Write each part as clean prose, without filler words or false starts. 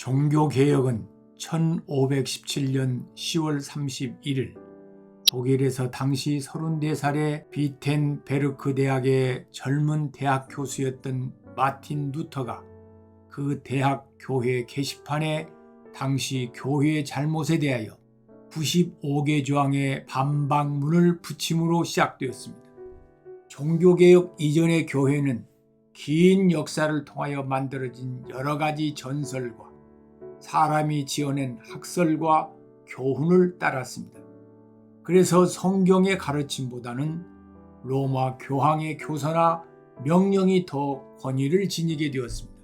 종교개혁은 1517년 10월 31일 독일에서 당시 34살의 비텐베르크 대학의 젊은 대학 교수였던 마틴 루터가 그 대학 교회 게시판에 당시 교회의 잘못에 대하여 95개 조항의 반박문을 붙임으로 시작되었습니다. 종교개혁 이전의 교회는 긴 역사를 통하여 만들어진 여러 가지 전설과 사람이 지어낸 학설과 교훈을 따랐습니다. 그래서 성경의 가르침보다는 로마 교황의 교서나 명령이 더 권위를 지니게 되었습니다.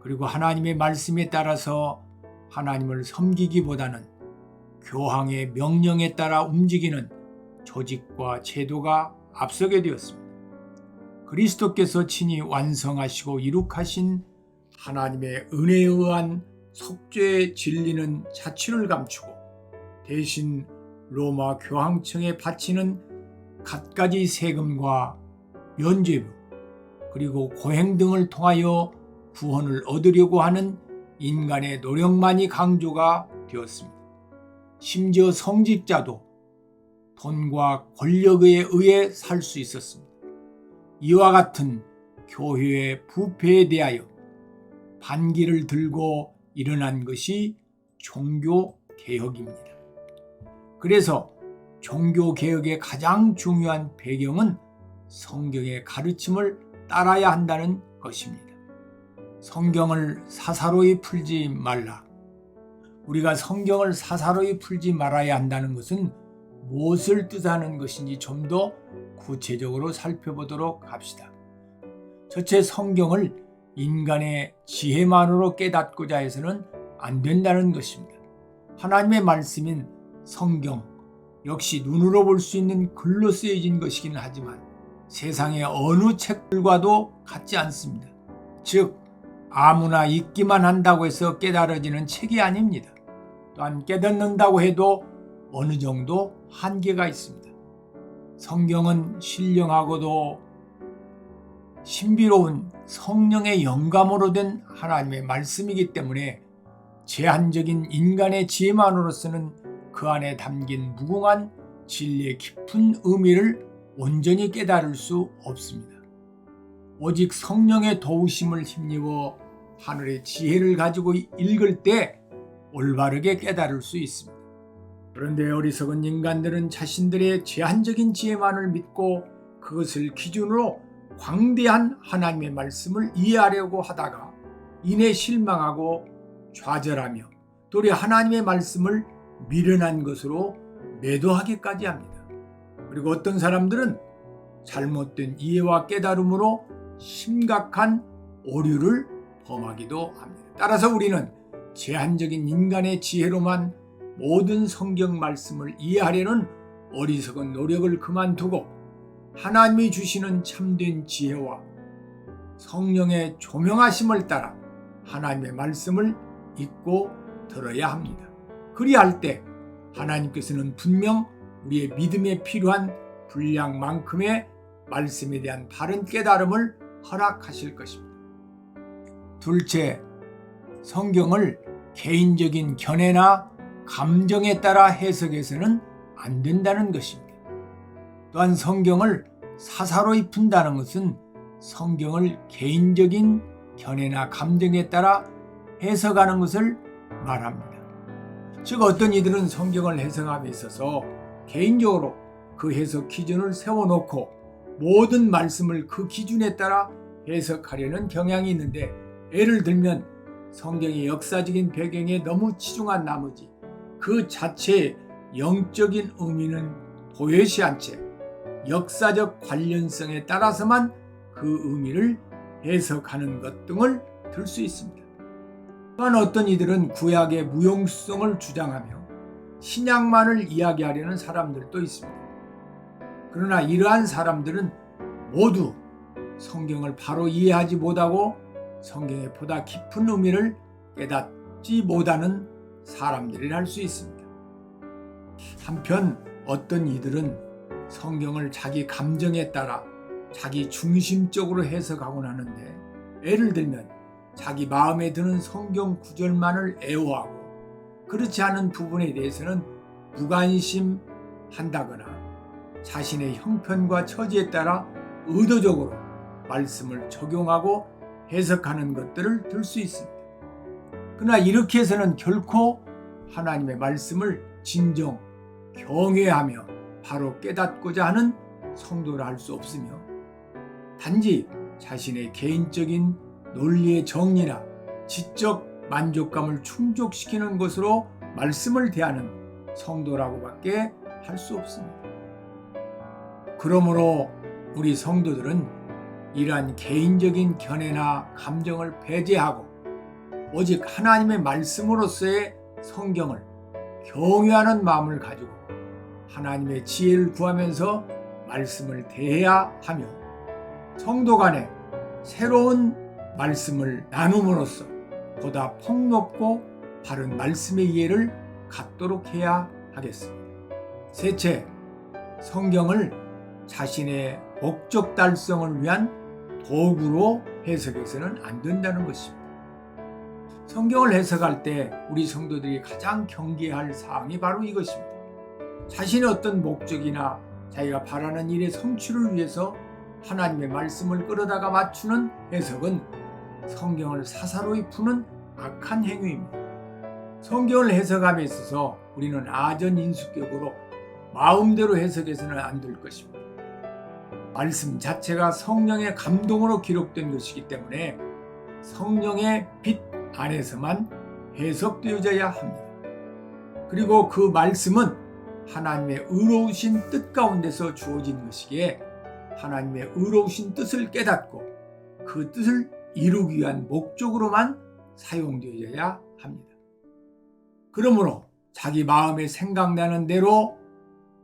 그리고 하나님의 말씀에 따라서 하나님을 섬기기보다는 교황의 명령에 따라 움직이는 조직과 제도가 앞서게 되었습니다. 그리스도께서 친히 완성하시고 이룩하신 하나님의 은혜에 의한 속죄의 진리는 자취를 감추고 대신 로마 교황청에 바치는 갖가지 세금과 면죄부 그리고 고행 등을 통하여 구원을 얻으려고 하는 인간의 노력만이 강조가 되었습니다. 심지어 성직자도 돈과 권력에 의해 살 수 있었습니다. 이와 같은 교회의 부패에 대하여 반기를 들고 일어난 것이 종교개혁입니다. 그래서 종교개혁의 가장 중요한 배경은 성경의 가르침을 따라야 한다는 것입니다. 성경을 사사로이 풀지 말라. 우리가 성경을 사사로이 풀지 말아야 한다는 것은 무엇을 뜻하는 것인지 좀 더 구체적으로 살펴보도록 합시다. 첫째, 성경을 인간의 지혜만으로 깨닫고자 해서는 안 된다는 것입니다. 하나님의 말씀인 성경 역시 눈으로 볼 수 있는 글로 쓰여진 것이긴 하지만 세상의 어느 책들과도 같지 않습니다. 즉 아무나 읽기만 한다고 해서 깨달아지는 책이 아닙니다. 또한 깨닫는다고 해도 어느 정도 한계가 있습니다. 성경은 신령하고도 신비로운 성령의 영감으로 된 하나님의 말씀이기 때문에 제한적인 인간의 지혜만으로서는 그 안에 담긴 무궁한 진리의 깊은 의미를 온전히 깨달을 수 없습니다. 오직 성령의 도우심을 힘입어 하늘의 지혜를 가지고 읽을 때 올바르게 깨달을 수 있습니다. 그런데 어리석은 인간들은 자신들의 제한적인 지혜만을 믿고 그것을 기준으로 광대한 하나님의 말씀을 이해하려고 하다가 이내 실망하고 좌절하며 도리어 하나님의 말씀을 미련한 것으로 매도하기까지 합니다. 그리고 어떤 사람들은 잘못된 이해와 깨달음으로 심각한 오류를 범하기도 합니다. 따라서 우리는 제한적인 인간의 지혜로만 모든 성경 말씀을 이해하려는 어리석은 노력을 그만두고 하나님이 주시는 참된 지혜와 성령의 조명하심을 따라 하나님의 말씀을 읽고 들어야 합니다. 그리할 때 하나님께서는 분명 우리의 믿음에 필요한 분량만큼의 말씀에 대한 바른 깨달음을 허락하실 것입니다. 둘째, 성경을 개인적인 견해나 감정에 따라 해석해서는 안 된다는 것입니다. 또한 성경을 사사로이 푼다는 것은 성경을 개인적인 견해나 감정에 따라 해석하는 것을 말합니다. 즉 어떤 이들은 성경을 해석함에 있어서 개인적으로 그 해석 기준을 세워놓고 모든 말씀을 그 기준에 따라 해석하려는 경향이 있는데, 예를 들면 성경의 역사적인 배경에 너무 치중한 나머지 그 자체의 영적인 의미는 도외시한 채 역사적 관련성에 따라서만 그 의미를 해석하는 것 등을 들 수 있습니다. 또한 어떤 이들은 구약의 무용성을 주장하며 신약만을 이야기하려는 사람들도 있습니다. 그러나 이러한 사람들은 모두 성경을 바로 이해하지 못하고 성경의 보다 깊은 의미를 깨닫지 못하는 사람들이라 할 수 있습니다. 한편 어떤 이들은 성경을 자기 감정에 따라 자기 중심적으로 해석하곤 하는데, 예를 들면 자기 마음에 드는 성경 구절만을 애호하고 그렇지 않은 부분에 대해서는 무관심한다거나 자신의 형편과 처지에 따라 의도적으로 말씀을 적용하고 해석하는 것들을 들 수 있습니다. 그러나 이렇게 해서는 결코 하나님의 말씀을 진정 경외하며 바로 깨닫고자 하는 성도를 할 수 없으며 단지 자신의 개인적인 논리의 정리나 지적 만족감을 충족시키는 것으로 말씀을 대하는 성도라고밖에 할 수 없습니다. 그러므로 우리 성도들은 이러한 개인적인 견해나 감정을 배제하고 오직 하나님의 말씀으로서의 성경을 경외하는 마음을 가지고 하나님의 지혜를 구하면서 말씀을 대해야 하며 성도 간에 새로운 말씀을 나눔으로써 보다 폭넓고 바른 말씀의 이해를 갖도록 해야 하겠습니다. 셋째, 성경을 자신의 목적 달성을 위한 도구로 해석해서는 안 된다는 것입니다. 성경을 해석할 때 우리 성도들이 가장 경계해야 할 사항이 바로 이것입니다. 자신의 어떤 목적이나 자기가 바라는 일의 성취를 위해서 하나님의 말씀을 끌어다가 맞추는 해석은 성경을 사사로이 푸는 악한 행위입니다. 성경을 해석함에 있어서 우리는 아전인수격으로 마음대로 해석해서는 안 될 것입니다. 말씀 자체가 성령의 감동으로 기록된 것이기 때문에 성령의 빛 안에서만 해석되어져야 합니다. 그리고 그 말씀은 하나님의 의로우신 뜻 가운데서 주어진 것이기에 하나님의 의로우신 뜻을 깨닫고 그 뜻을 이루기 위한 목적으로만 사용되어야 합니다. 그러므로 자기 마음에 생각나는 대로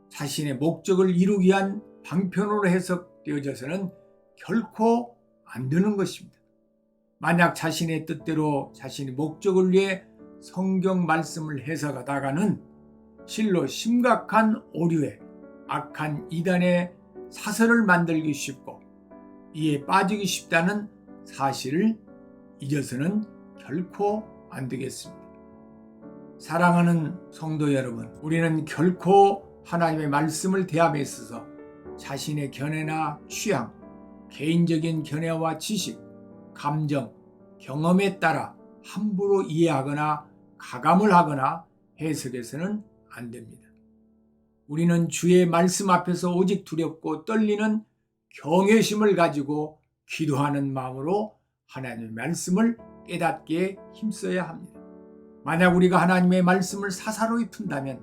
자신의 목적을 이루기 위한 방편으로 해석되어져서는 결코 안 되는 것입니다. 만약 자신의 뜻대로 자신의 목적을 위해 성경 말씀을 해석하다가는 실로 심각한 오류에 악한 이단의 사설을 만들기 쉽고 이에 빠지기 쉽다는 사실을 잊어서는 결코 안 되겠습니다. 사랑하는 성도 여러분, 우리는 결코 하나님의 말씀을 대함에 있어서 자신의 견해나 취향, 개인적인 견해와 지식, 감정, 경험에 따라 함부로 이해하거나 가감을 하거나 해석해서는 안 됩니다. 우리는 주의 말씀 앞에서 오직 두렵고 떨리는 경외심을 가지고 기도하는 마음으로 하나님의 말씀을 깨닫게 힘써야 합니다. 만약 우리가 하나님의 말씀을 사사로이 푼다면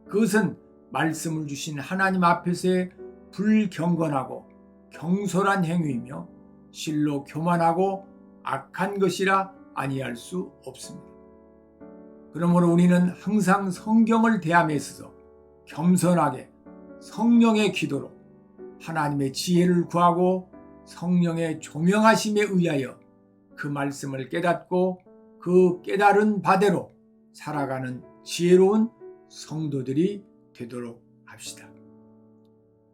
그것은 말씀을 주신 하나님 앞에서의 불경건하고 경솔한 행위이며 실로 교만하고 악한 것이라 아니할 수 없습니다. 그러므로 우리는 항상 성경을 대함에 있어서 겸손하게 성령의 기도로 하나님의 지혜를 구하고 성령의 조명하심에 의하여 그 말씀을 깨닫고 그 깨달은 바대로 살아가는 지혜로운 성도들이 되도록 합시다.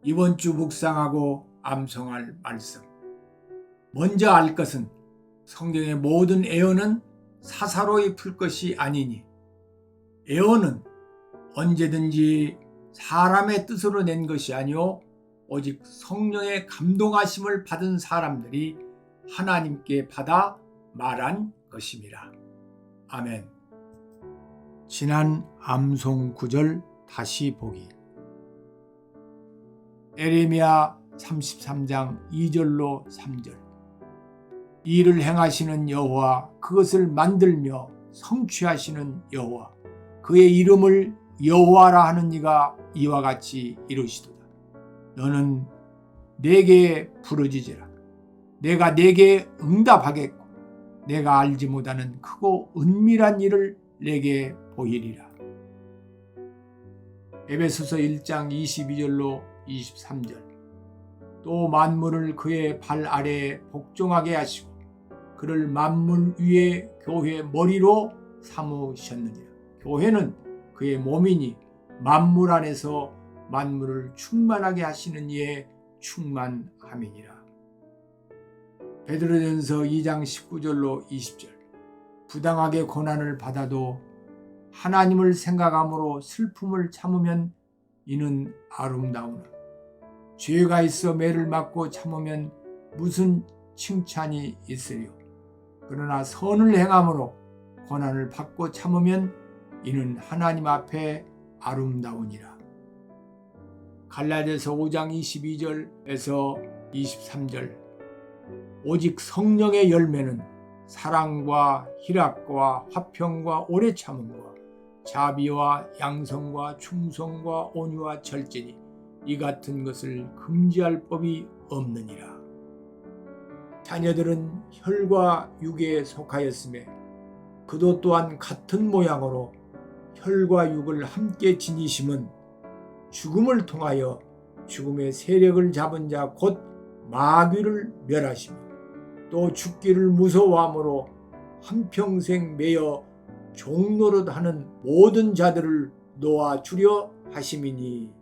이번 주 묵상하고 암송할 말씀. 먼저 알 것은 성경의 모든 애언은 사사로이 풀 것이 아니니 애언은 언제든지 사람의 뜻으로 낸 것이 아니오 오직 성령의 감동하심을 받은 사람들이 하나님께 받아 말한 것임이라. 아멘. 지난 암송 구절 다시 보기. 에레미야 33장 2절로 3절. 이를 행하시는 여호와, 그것을 만들며 성취하시는 여호와, 그의 이름을 여호와라 하는 이가 이와 같이 이르시도다. 너는 내게 부르짖으라. 내가 내게 응답하겠고 내가 알지 못하는 크고 은밀한 일을 내게 보이리라. 에베소서 1장 22절로 23절. 또 만물을 그의 발 아래에 복종하게 하시고 그를 만물 위에 교회 머리로 삼으셨느니라. 교회는 그의 몸이니 만물 안에서 만물을 충만하게 하시는 이의 충만함이니라. 베드로전서 2장 19절로 20절. 부당하게 고난을 받아도 하나님을 생각함으로 슬픔을 참으면 이는 아름다우나 죄가 있어 매를 맞고 참으면 무슨 칭찬이 있으리요. 그러나 선을 행함으로 고난을 받고 참으면 이는 하나님 앞에 아름다우니라. 갈라디아서 5장 22절에서 23절. 오직 성령의 열매는 사랑과 희락과 화평과 오래 참음과 자비와 양성과 충성과 온유와 절제니 이 같은 것을 금지할 법이 없느니라. 자녀들은 혈과 육에 속하였으며 그도 또한 같은 모양으로 혈과 육을 함께 지니심은 죽음을 통하여 죽음의 세력을 잡은 자 곧 마귀를 멸하시며 또 죽기를 무서워함으로 한평생 매여 종노릇하는 모든 자들을 놓아주려 하심이니.